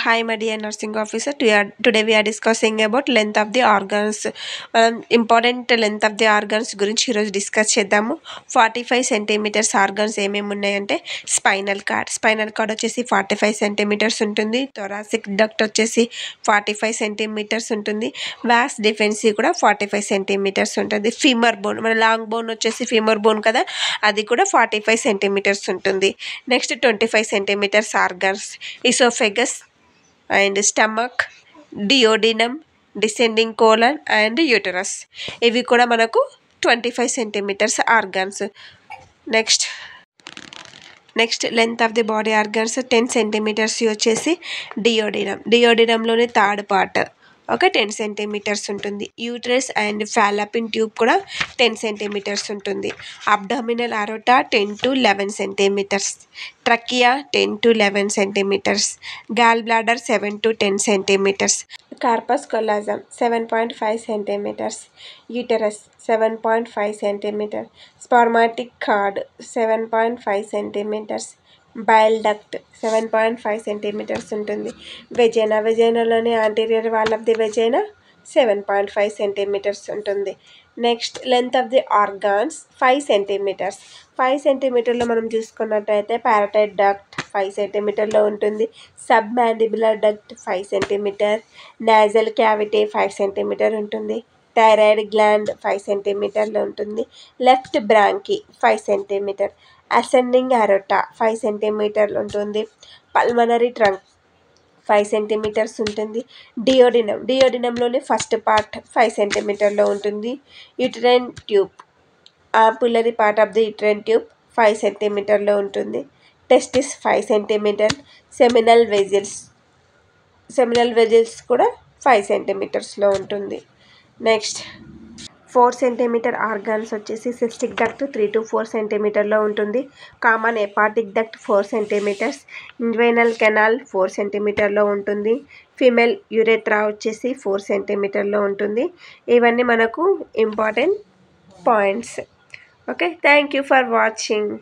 Hi, my dear nursing officer. Today we are discussing about length of the organs. మనం important length of the organs గురించి ఈరోజు discuss చేద్దాము. 45 centimetres organs ఏమేమి ఉన్నాయంటే spinal cord వచ్చేసి 45 centimetres ఉంటుంది. Thoracic duct వచ్చేసి 45 సెంటీమీటర్స్ ఉంటుంది. వాస్ డిఫెన్సీ కూడా 45 సెంటీమీటర్స్ ఉంటుంది. ఫీమర్ బోన్, మన లాంగ్ బోన్ వచ్చేసి ఫీమర్ బోన్ కదా, అది కూడా 45 సెంటీమీటర్స్ ఉంటుంది. Next 25 centimetres organs oesophagus and stomach, duodenum, descending colon and uterus. ఇవి కూడా మనకు 25 centimetres organs. Next length of the body organs 10 centimetres వచ్చేసి డియోడినంలోని థర్డ్ పార్ట్ 10 సెంటీమీటర్స్ ఉంటుంది. యూట్రస్ అండ్ ఫాలపిన్ ట్యూబ్ కూడా 10 సెంటీమీటర్స్ ఉంటుంది. Abdominal aorta 10 to 11 centimetres. Trachea 10 to 11 centimetres. Gall bladder 7 to 10 centimetres. Corpus callosum 7.5 centimetres. Uterus 7.5 centimetre. Spermatic cord 7.5 centimetres. Bile duct 7.5 centimetres ఉంటుంది. వెజైనాలోని anterior wall of the vagina 7.5 centimetres ఉంటుంది. Next length of the organs 5 centimetres. 5 సెంటీమీటర్లో మనం చూసుకున్నట్టయితే parotid duct 5 సెంటీమీటర్లో ఉంటుంది. Submandibular duct 5 centimetre. Nasal cavity 5 centimetre ఉంటుంది. Thyroid gland 5 సెంటీమీటర్లో ఉంటుంది. Left bronchi 5 centimetre. Ascending aorta 5 సెంటీమీటర్లు ఉంటుంది. పల్మనరీ ట్రంక్ 5 సెంటీమీటర్స్ ఉంటుంది. డియోడినంలోని ఫస్ట్ పార్ట్ 5 సెంటీమీటర్లో ఉంటుంది. Uterine tube, ampullary part of the uterine tube 5 సెంటీమీటర్లో ఉంటుంది. Testis 5 centimetre. సెమినల్ వెజిల్స్ కూడా 5 సెంటీమీటర్స్లో ఉంటుంది. నెక్స్ట్ 4 సెంటీమీటర్ ఆర్గాన్స్ వచ్చేసి సిస్టిక్ డక్ట్ 3 to 4 సెంటీమీటర్లో ఉంటుంది. Common hepatic duct 4 centimetres. Inguinal canal 4 సెంటీమీటర్లో ఉంటుంది. ఫీమేల్ యురేత్రా వచ్చేసి 4 సెంటీమీటర్లో ఉంటుంది. ఇవన్నీ మనకు important points. Thank you for watching.